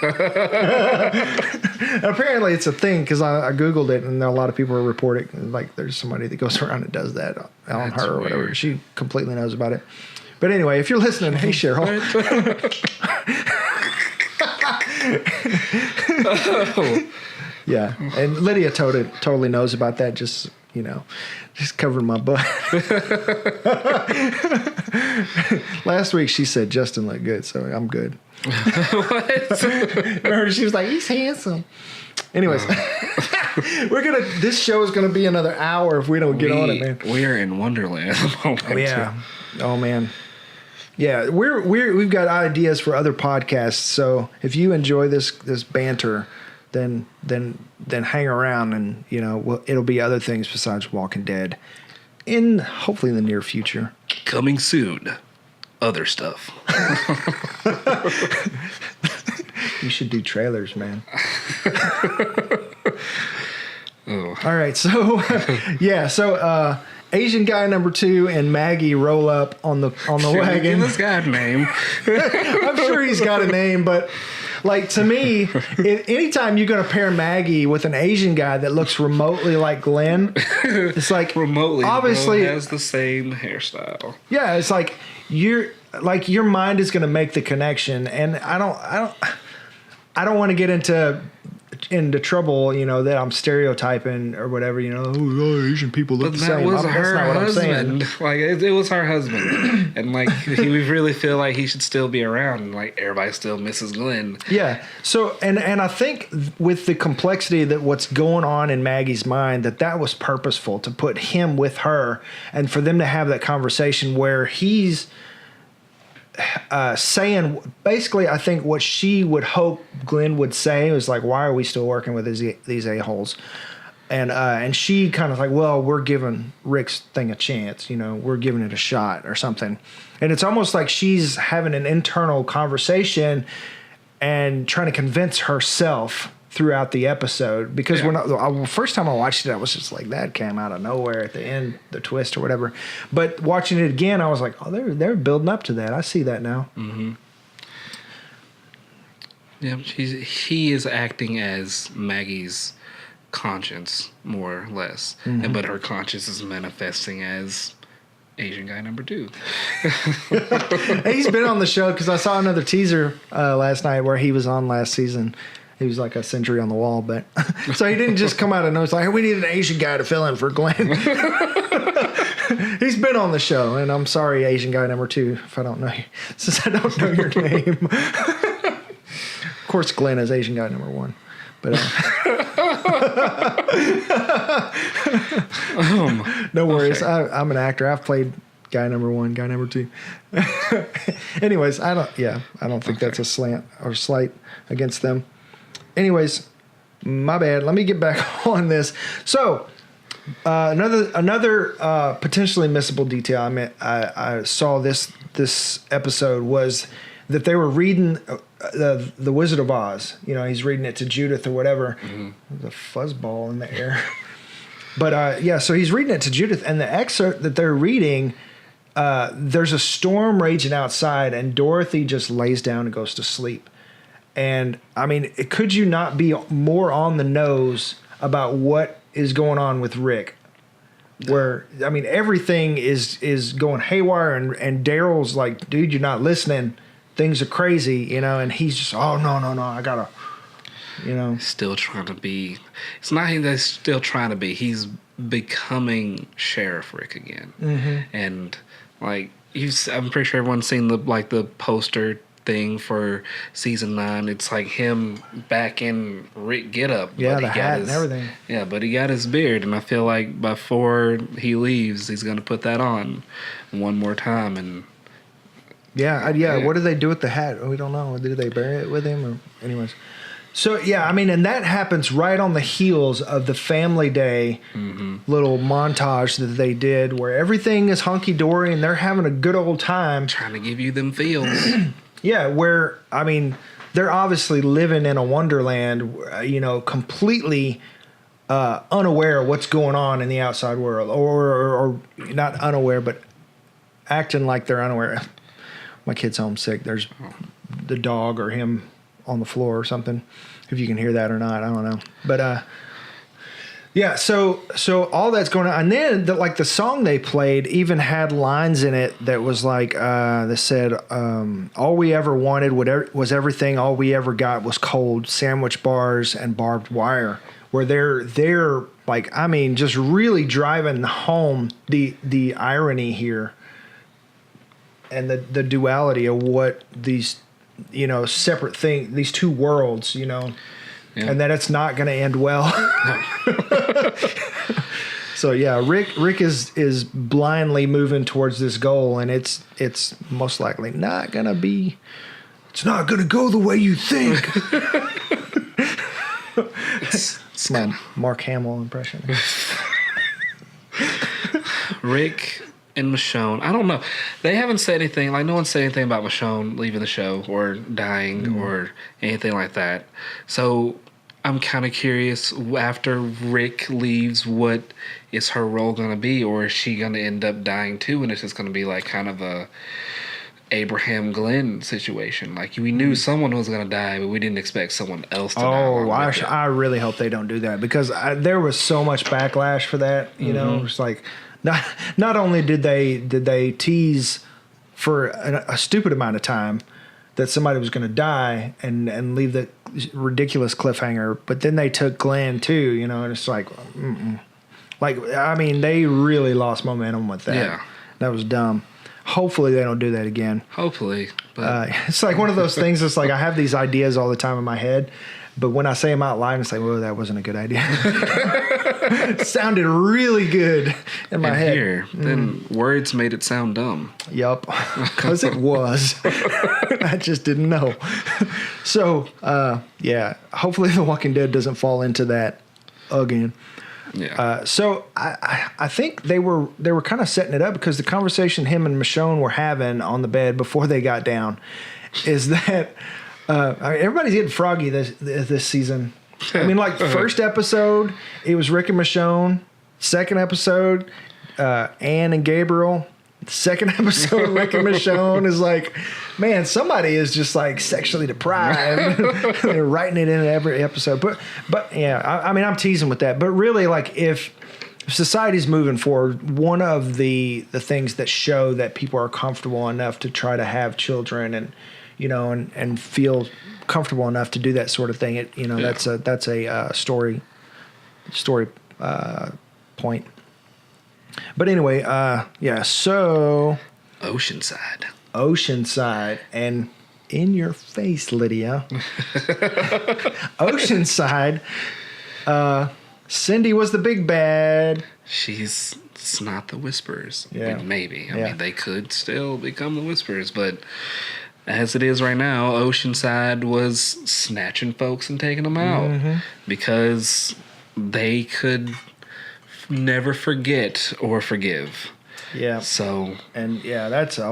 Apparently it's a thing because I Googled it and a lot of people are reporting like there's somebody that goes around and does that on her or whatever. She completely knows about it. But anyway, if you're listening, hey, Cheryl. Yeah. And Lydia totally knows about that. Just covering my butt. Last week she said Justin looked good, so I'm good. What? Remember, she was like, he's handsome. Anyways, this show is going to be another hour if we don't get on it, man. We are in Wonderland at the moment. Oh, yeah. Oh, man. Yeah, we've got ideas for other podcasts. So if you enjoy this banter, then hang around, and it'll be other things besides Walking Dead, in hopefully in the near future. Coming soon, other stuff. You should do trailers, man. Oh. All right, so so. Asian guy number 2 and Maggie roll up on the wagon. Give this guy a name. I'm sure he's got a name, but like to me, anytime you're going to pair Maggie with an Asian guy that looks remotely like Glenn, it's like remotely obviously has the same hairstyle. Yeah, it's like your mind is going to make the connection, and I don't want to get into trouble, that I'm stereotyping or whatever, Asian people look the same. That's not what I'm saying. Like it was her husband, and like we really feel like he should still be around, and like everybody still misses Glenn. Yeah. So and I think with the complexity that what's going on in Maggie's mind, that was purposeful to put him with her, and for them to have that conversation where he's saying basically, I think what she would hope Glenn would say was like, "Why are we still working with these a-holes?" And she kind of like, "Well, we're giving Rick's thing a chance, we're giving it a shot or something." And it's almost like she's having an internal conversation and trying to convince herself throughout the episode, because first time I watched it, I was just like, that came out of nowhere at the end, the twist or whatever. But watching it again, I was like, oh, they're building up to that. I see that now. Mm-hmm. Yeah, he is acting as Maggie's conscience, more or less, Mm-hmm. but her conscience is manifesting as Asian guy number 2. He's been on the show because I saw another teaser last night where he was on last season. He was like a sentry on the wall, but so he didn't just come out of nowhere. It's like, hey, we need an Asian guy to fill in for Glenn. He's been on the show, and I'm sorry, Asian guy number 2, if I don't know you, since I don't know your name. Of course, Glenn is Asian guy number 1, but no worries. Okay. I'm an actor. I've played guy number 1, guy number 2. Anyways, I don't think that's a slant or slight against them. Anyways, my bad. Let me get back on this. So, another potentially missable detail I saw this episode was that they were reading the Wizard of Oz. He's reading it to Judith or whatever. Mm-hmm. There's a fuzzball in the air. But so he's reading it to Judith, and the excerpt that they're reading, there's a storm raging outside, and Dorothy just lays down and goes to sleep. And I mean, could you not be more on the nose about what is going on with Rick? Where, I mean, everything is going haywire, and Daryl's like, dude, you're not listening. Things are crazy, and he's just, oh, no, I gotta, Still trying to be, it's not him that's still trying to be, he's becoming Sheriff Rick again. Mm-hmm. And, like, I'm pretty sure everyone's seen the poster thing for season 9. It's like him back in Rick getup. Yeah, the hat and everything. Yeah, but he got his beard, and I feel like before he leaves, he's gonna put that on one more time. And yeah. What did they do with the hat? We don't know. Did they bury it with him? Or anyways. So, yeah, I mean, and that happens right on the heels of the Family Day little montage that they did where everything is hunky-dory and they're having a good old time. Trying to give you them feels. Yeah, where, I mean, they're obviously living in a wonderland, completely unaware of what's going on in the outside world. Or not unaware, but acting like they're unaware. My kid's homesick. There's the dog or him on the floor or something, if you can hear that or not, I don't know. But yeah, so all that's going on, and then the song they played even had lines in it that was like that said, all we ever wanted was everything, all we ever got was cold sandwich bars and barbed wire, where they're like, I mean, just really driving home the irony here and the duality of what these separate thing, these two worlds, and that it's not going to end well. So yeah, Rick is blindly moving towards this goal, and it's most likely not going to be. It's not going to go the way you think. It's my Mark Hamill impression. Rick and Michonne, I don't know. They haven't said anything. Like, no one said anything about Michonne leaving the show or dying or anything like that. So I'm kind of curious, after Rick leaves, what is her role going to be? Or is she going to end up dying too? And it's just going to be like kind of a Abraham Glenn situation. Like, we knew someone was going to die, but we didn't expect someone else to die. Oh, I really hope they don't do that, because there was so much backlash for that. It's like, not only did they tease for a stupid amount of time that somebody was going to die and leave the ridiculous cliffhanger, but then they took Glenn too, and it's like, I mean, they really lost momentum with that. Yeah. That was dumb. Hopefully they don't do that again. Hopefully. But it's like one of those things. It's like I have these ideas all the time in my head, but when I say them out loud, it's like, well, that wasn't a good idea. It sounded really good in my head. Then words made it sound dumb. Yup, because it was. I just didn't know. So, yeah, hopefully The Walking Dead doesn't fall into that again. Yeah. So I think they were kind of setting it up, because the conversation him and Michonne were having on the bed before they got down is that everybody's getting froggy this season. I mean, like, first episode, it was Rick and Michonne. Second episode, Anne and Gabriel. Second episode, Rick and Michonne is like, man, somebody is just like sexually deprived. They're writing it in every episode. But yeah, I mean, I'm teasing with that. But really, like, if society's moving forward, one of the things that show that people are comfortable enough to try to have children and, and feel comfortable enough to do that sort of thing, that's a story point. But anyway, yeah, so Oceanside, and in your face, Lydia. Oceanside, Cindy was the big bad. It's not the Whisperers. Yeah. Maybe. I mean, they could still become the Whisperers, but as it is right now, Oceanside was snatching folks and taking them out because they could never forget or forgive. Yeah. So. And yeah, that's a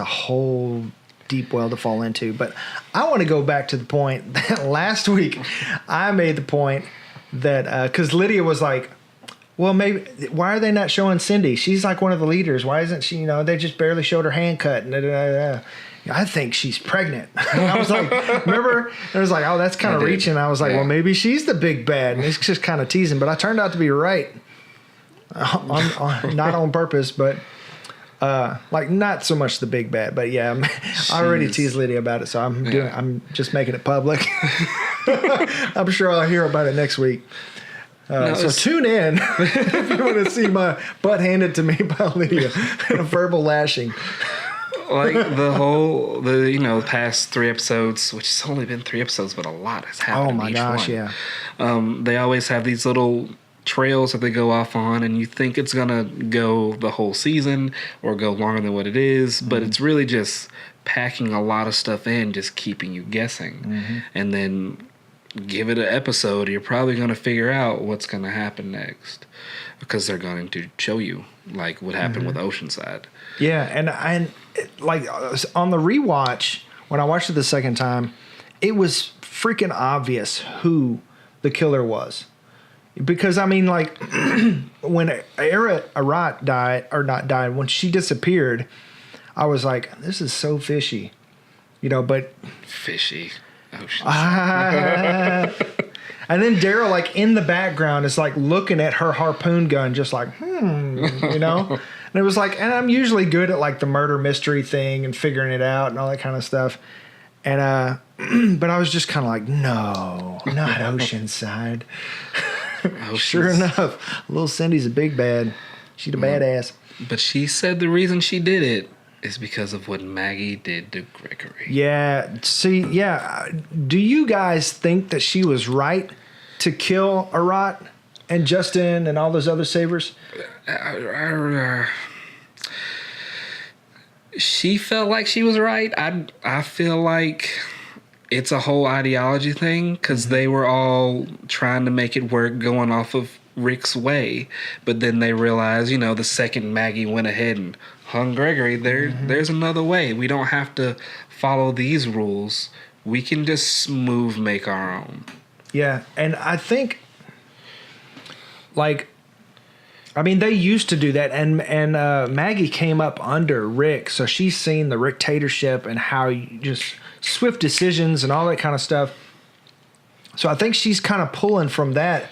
whole deep well to fall into. But I want to go back to the point that last week I made the point that, because Lydia was like, well, maybe, why are they not showing Cindy? She's like one of the leaders. Why isn't she, they just barely showed her hand cut. And I think she's pregnant. And I was like, remember? And I was like, oh, that's kind of reaching. I was like, well, maybe she's the big bad. And it's just kind of teasing. But I turned out to be right. Not on purpose, but like not so much the big bad. But yeah, I already teased Lydia about it, so I'm just making it public. I'm sure I'll hear about it next week. No, So tune in if you want to see my butt handed to me by Lydia and a verbal lashing. Like past 3 episodes, which has only been 3 episodes, but a lot has happened. Oh my in each gosh, one. yeah. They always have these little trails that they go off on, and you think it's gonna go the whole season or go longer than what it is, but it's really just packing a lot of stuff in, just keeping you guessing, and then give it an episode. You're probably gonna figure out what's gonna happen next because they're going to show you like what happened with Oceanside. Yeah, and like on the rewatch, when I watched it the second time, it was freaking obvious who the killer was. Because, I mean, like, when Arat died, or not died, when she disappeared, I was like, this is so fishy. But... Fishy. Oceanside. And then Daryl, like, in the background is, like, looking at her harpoon gun, just like, And it was like, and I'm usually good at, like, the murder mystery thing and figuring it out and all that kind of stuff. And, but I was just kind of like, no, not Oceanside. Sure enough, little Cindy's a big bad. She's a badass. But she said the reason she did it is because of what Maggie did to Gregory. Yeah. See, yeah. Do you guys think that she was right to kill Arat and Justin and all those other savers? She felt like she was right. I feel like it's a whole ideology thing because they were all trying to make it work going off of Rick's way. But then they realized, the second Maggie went ahead and hung Gregory, there's another way. We don't have to follow these rules. We can just make our own. Yeah, and I think, they used to do that, and Maggie came up under Rick, so she's seen the Rick-tatorship and how you just swift decisions and all that kind of stuff. So I think she's kind of pulling from that.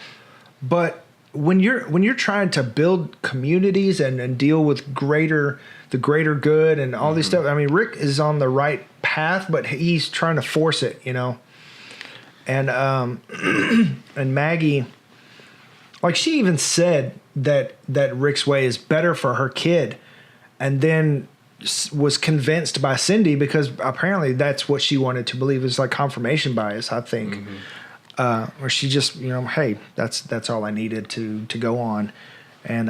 But when you're trying to build communities and deal with the greater good and all these stuff, I mean, Rick is on the right path, but he's trying to force it, And and Maggie, like, she even said that Rick's way is better for her kid, and then was convinced by Cindy because apparently that's what she wanted to believe. Is like confirmation bias, I think, where she just hey, that's all I needed to go on, and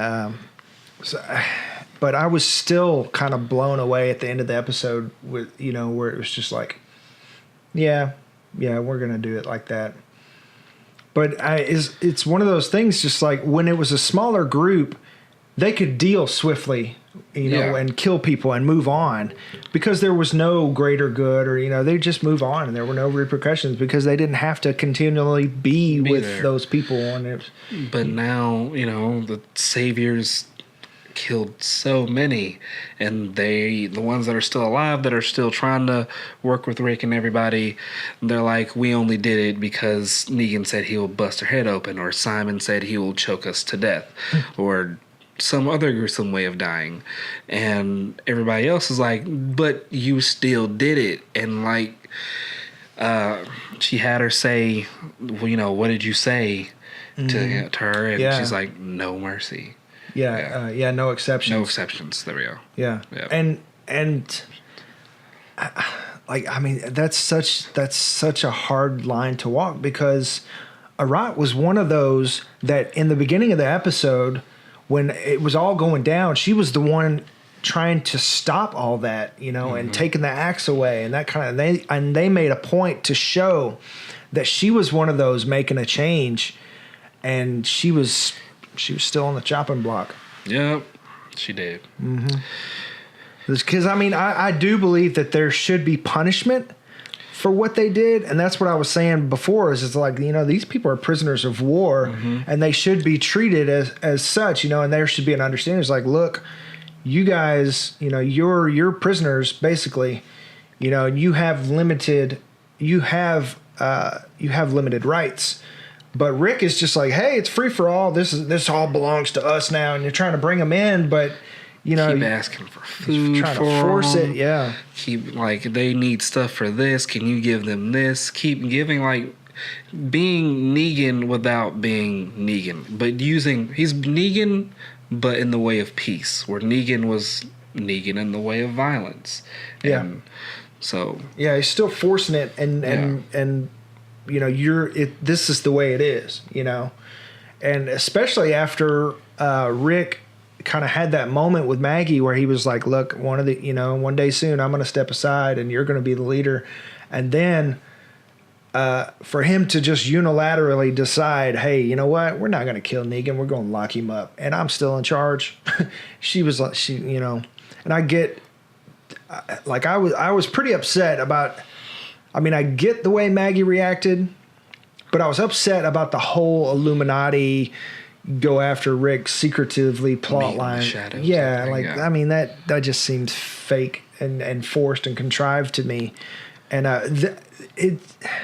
but I was still kind of blown away at the end of the episode with where it was just like, yeah, we're gonna do it like that. But it's one of those things, just like when it was a smaller group, they could deal swiftly, and kill people and move on because there was no greater good or, they just move on and there were no repercussions because they didn't have to continually be with there. Those people. But now, the saviors killed so many, and the ones that are still alive that are still trying to work with Rick and everybody, they're like, we only did it because Negan said he will bust her head open, or Simon said he will choke us to death, or some other gruesome way of dying. And everybody else is like, but you still did it. And like she had her say, well, what did you say to her? And she's like, no mercy. No exceptions. No exceptions. There we go. Yeah. And that's such a hard line to walk because Arat was one of those that in the beginning of the episode, when it was all going down, she was the one trying to stop all that, and taking the axe away and that kind of. And they made a point to show that she was one of those making a change, and she was still on the chopping block. Yep, she did. Because I do believe that there should be punishment for what they did, and that's what I was saying before. Is it's like these people are prisoners of war, and they should be treated as such. And there should be an understanding. It's like, look, you guys, you're prisoners basically. You have limited rights. But Rick is just like, hey, it's free for all. This all belongs to us now, and you're trying to bring them in, but keep asking for food, trying to force it. Yeah, keep they need stuff for this. Can you give them this? Keep giving being Negan without being Negan, but he's Negan, but in the way of peace, where Negan was Negan in the way of violence. Yeah. And so yeah, he's still forcing it, and you know, this is the way it is, you know, and especially after Rick kind of had that moment with Maggie where he was like, look, one day soon I'm going to step aside and you're going to be the leader. And then for him to just unilaterally decide, hey, you know what, we're not going to kill Negan, we're going to lock him up and I'm still in charge. You know, and I get, like, I was pretty upset about, I mean, I get the way Maggie reacted, but I was upset about the whole Illuminati go after Rick secretively plot line. Yeah, like, yeah. I mean, that just seems fake and forced and contrived to me. And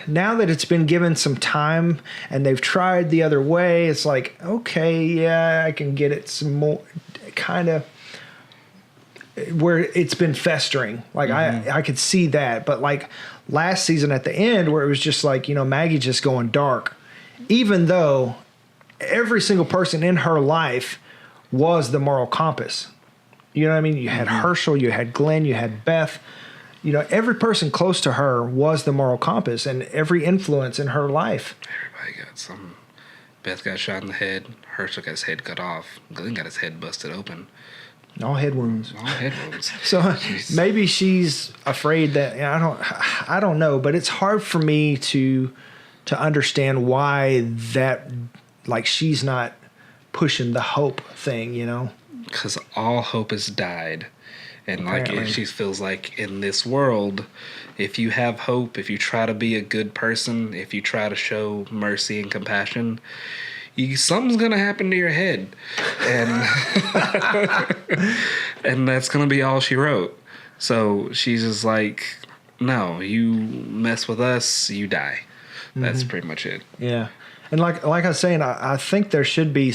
now that it's been given some time and they've tried the other way, it's like, okay, yeah, I can get it some more, kind of where it's been festering. Like, I could see that. But like last season at the end where it was just like, you know, Maggie just going dark, even though every single person in her life was the moral compass. You know what I mean? You had Herschel, you had Glenn, you had Beth. You know, every person close to her was the moral compass, and every influence in her life. Everybody got some. Beth got shot in the head. Herschel got his head cut off. Glenn got his head busted open. All head wounds. All head wounds. So maybe she's afraid that, I don't know, but it's hard for me to understand why that, like, she's not pushing the hope thing, you know? Because all hope has died. And apparently. Like, she feels like in this world, if you have hope, if you try to be a good person, if you try to show mercy and compassion, something's going to happen to your head. And and that's going to be all she wrote. So she's just like, no, you mess with us, you die. That's pretty much it. Yeah. And like I was saying, I think there should be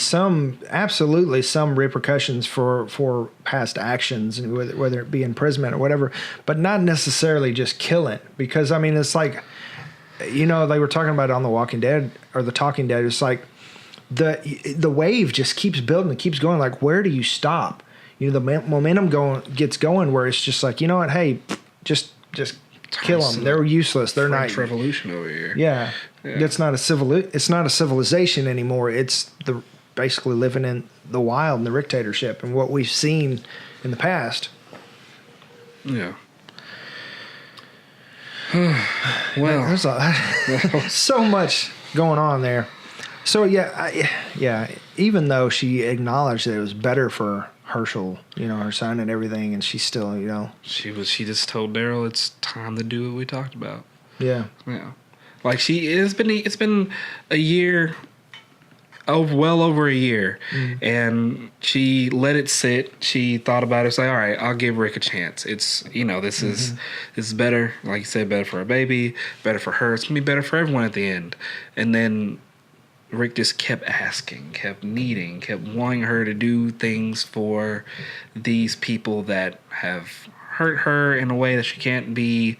absolutely some repercussions for past actions, whether it be imprisonment or whatever, but not necessarily just killing. Because, I mean, it's like, you know, they were talking about it on The Walking Dead or The Talking Dead. It's like the wave just keeps building, it keeps going. Like, where do you stop? You know, the momentum gets going where it's just like, you know what, hey, just kill them. They're useless. They're French not. Revolution over here. Yeah. It's not a civilization anymore. It's basically living in the wild and the dictatorship and what we've seen in the past. Yeah. Well, there's so much going on there. So yeah, even though she acknowledged that it was better for Herschel, you know, her son and everything, and she still, you know, she just told Daryl it's time to do what we talked about. Yeah. Like, it's been a year, well over a year, and she let it sit. She thought about it. It's like, all right, I'll give Rick a chance. It's, you know, this is better. Like you said, better for her baby, better for her. It's gonna be better for everyone at the end. And then Rick just kept asking, kept needing, kept wanting her to do things for these people that have hurt her in a way that she can't be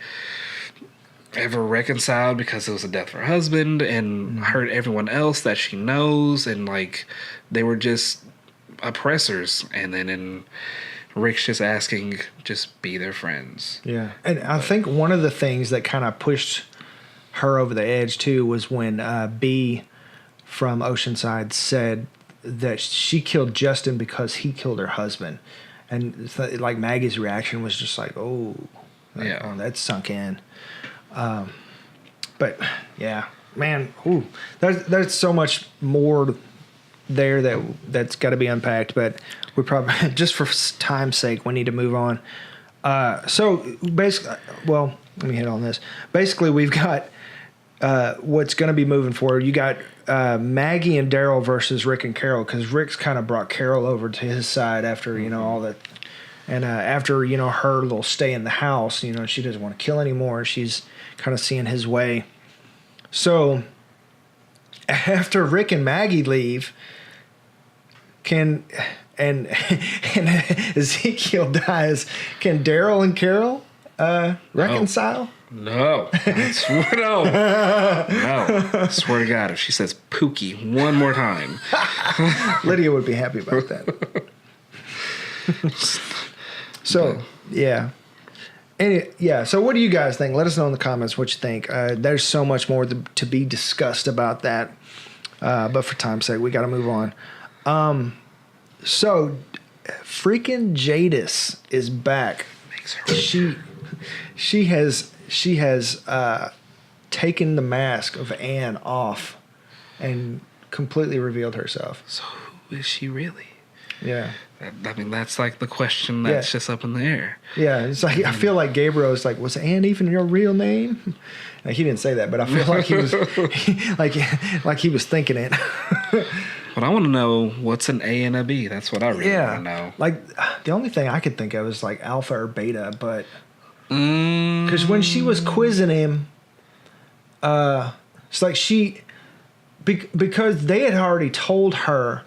ever reconciled because it was the death of her husband, and hurt everyone else that she knows, and like they were just oppressors. And then Rick's just asking, just be their friends. Yeah. And I think one of the things that kind of pushed her over the edge too was when B from Oceanside said that she killed Justin because he killed her husband. And like Maggie's reaction was just like, oh, that sunk in. But yeah, man, there's so much more there that's got to be unpacked, but we probably, just for time's sake, we need to move on. So basically, well, let me hit on this. Basically, we've got what's going to be moving forward. You got Maggie and Daryl versus Rick and Carol, because Rick's kind of brought Carol over to his side after, you know, all that. And after, you know, her little stay in the house, you know, she doesn't want to kill anymore. She's kind of seeing his way. So after Rick and Maggie leave, and Ezekiel dies, can Daryl and Carol reconcile? No. No. No. I swear to God, if she says Pookie one more time. Lydia would be happy about that. So, yeah. So what do you guys think? Let us know in the comments what you think. There's so much more to be discussed about that. But for time's sake, we got to move on. So, freaking Jadis is back. Makes her She has taken the mask of Anne off and completely revealed herself. So who is she really? Yeah. I mean, that's like the question that's just up in the air. Yeah, it's like I feel like Gabriel is like, was Anne even your real name? Like, he didn't say that, but I feel like he was like he was thinking it. But I want to know what's an A and a B. That's what I really want to know. Like, the only thing I could think of is like alpha or beta, but because when she was quizzing him, it's like because they had already told her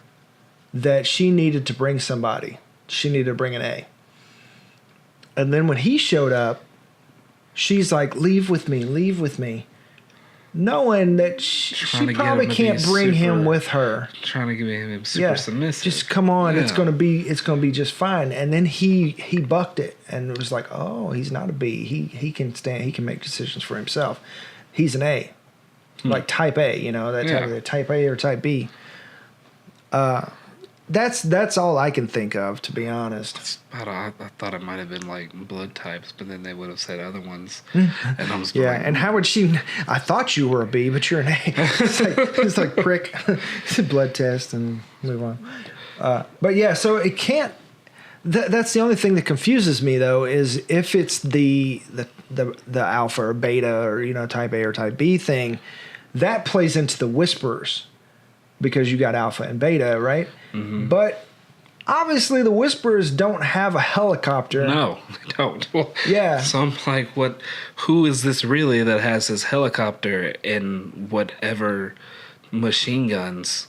that she needed to bring somebody. She needed to bring an A. And then when he showed up, she's like, leave with me. Knowing that she probably can't bring him with her. Trying to give him super submissive. Just come on, it's gonna be just fine. And then he bucked it and it was like, oh, he's not a B. He can make decisions for himself. He's an A. Like type A, that type A or type B. That's all I can think of, to be honest. I thought it might have been like blood types, but then they would have said other ones. And I was yeah, and how would she? I thought you were a B, but you're an A. It's like prick. It's a blood test and move on. But yeah, so it can't. That's the only thing that confuses me though, is if it's the alpha or beta or type A or type B thing, that plays into the Whisperers. Because you got alpha and beta, right? Mm-hmm. But obviously the Whisperers don't have a helicopter. No, they don't. Well, yeah. So I'm like, who is this really that has this helicopter and whatever machine guns?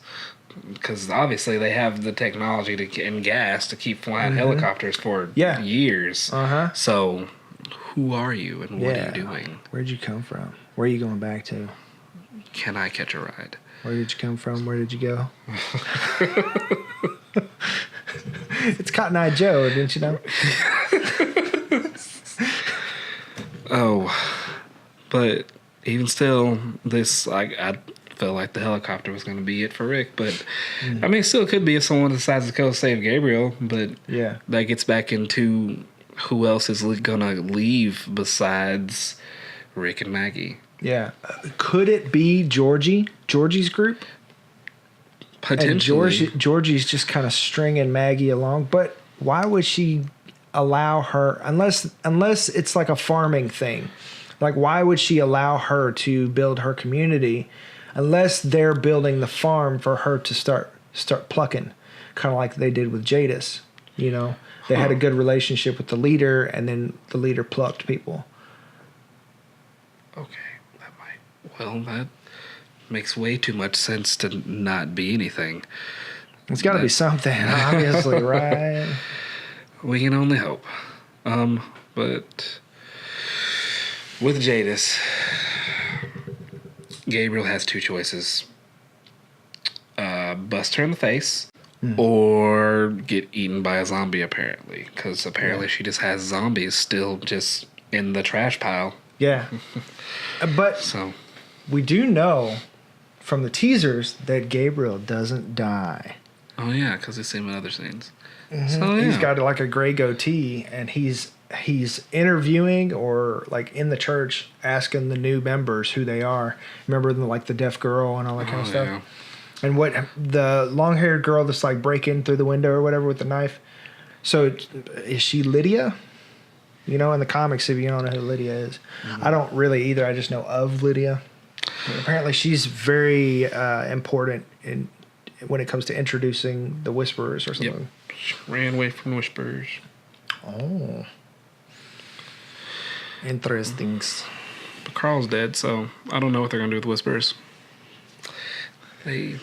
Because obviously they have the technology and gas to keep flying helicopters for years. Uh-huh. So who are you and what are you doing? Where'd you come from? Where are you going back to? Can I catch a ride? Where did you come from? Where did you go? It's Cotton Eye Joe, didn't you know? Oh, but even still, I felt like the helicopter was going to be it for Rick. But I mean, it still could be if someone decides to go save Gabriel. But that gets back into who else is going to leave besides Rick and Maggie. Yeah. Could it be Georgie's group? Potentially. And Georgie's just kind of stringing Maggie along. But why would she allow her, unless it's like a farming thing? Like, why would she allow her to build her community unless they're building the farm for her to start plucking? Kind of like they did with Jadis. They had a good relationship with the leader, and then the leader plucked people. Okay. That makes way too much sense to not be anything. It's got to be something, obviously, right? We can only hope. But with Jadis, Gabriel has two choices. Bust her in the face or get eaten by a zombie, apparently. Because apparently she just has zombies still just in the trash pile. Yeah. But we do know from the teasers that Gabriel doesn't die. Oh, yeah, because we've seen him in other scenes. Mm-hmm. So, he's got like a gray goatee, and he's interviewing or like in the church asking the new members who they are. Remember like the deaf girl and all that kind of stuff? Yeah. And what the long-haired girl that's like breaking through the window or whatever with the knife. So is she Lydia? In the comics, if you don't know who Lydia is. Mm-hmm. I don't really either. I just know of Lydia. But apparently she's very important when it comes to introducing the Whisperers or something. Yep. She ran away from Whisperers. Oh. Interesting. But Carl's dead, so I don't know what they're going to do with Whisperers. They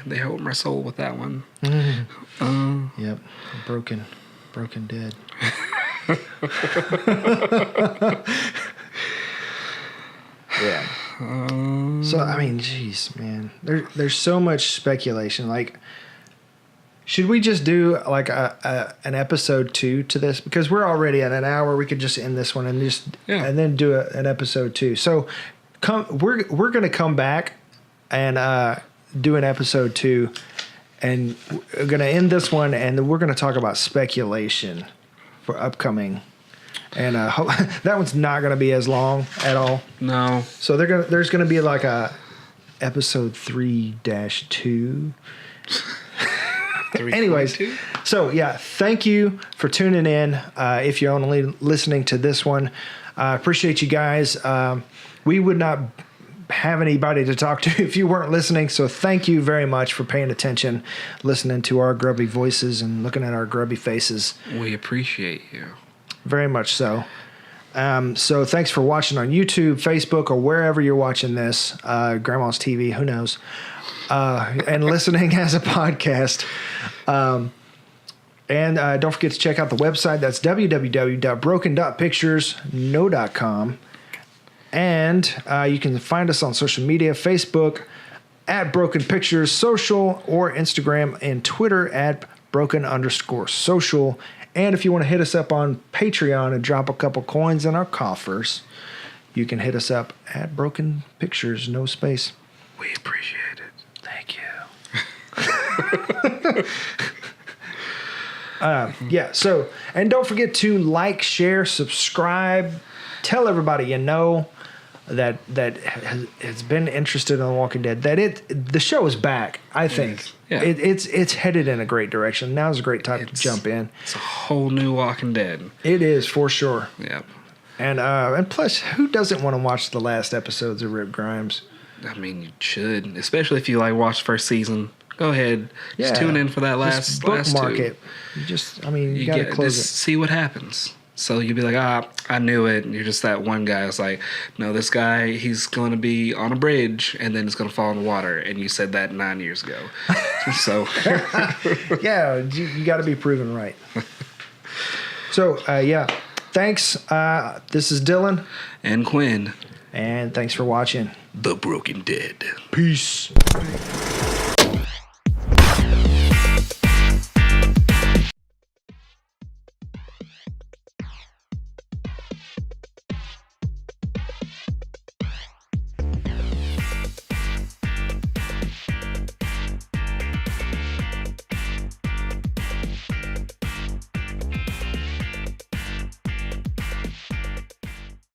hurt my soul with that one. Mm-hmm. Yep. Broken dead. Yeah. So I mean, jeez, man, there's so much speculation. Like, should we just do like an episode 2 to this, because we're already at an hour? We could just end this one and and then do an episode 2. So we're gonna come back and do an episode 2, and we're gonna end this one, and then we're gonna talk about speculation for upcoming. And that one's not going to be as long at all. No. So there's going to be like a episode 3-2. Anyways, so yeah, thank you for tuning in. If you're only listening to this one, appreciate you guys. We would not have anybody to talk to if you weren't listening. So thank you very much for paying attention, listening to our grubby voices and looking at our grubby faces. We appreciate you. Very much so. So thanks for watching on YouTube, Facebook, or wherever you're watching this. Grandma's TV, who knows? And listening as a podcast. And don't forget to check out the website. That's www.broken.picturesno.com. And you can find us on social media, Facebook at Broken Pictures Social, or Instagram and Twitter at Broken_social. And if you want to hit us up on Patreon and drop a couple coins in our coffers, you can hit us up at Broken Pictures, no space. We appreciate it. Thank you. Yeah, so, and don't forget to like, share, subscribe, tell everybody you know that has been interested in The Walking Dead, that the show is back, I think. Yeah. It's headed in a great direction. Now's a great time to jump in. It's a whole new Walking Dead. It is, for sure. Yep. And plus, who doesn't want to watch the last episodes of Rip Grimes? I mean, you should, especially if you watch first season. Go ahead, just tune in for that last bookmark two. it. You gotta close it. See what happens. So you'll be like, I knew it. And you're just that one guy who's like, no, this guy, he's going to be on a bridge and then it's going to fall in the water. And you said that 9 years ago. So. Yeah, you got to be proven right. So, yeah. Thanks. This is Dylan. And Quin. And thanks for watching The Broken Dead. Peace.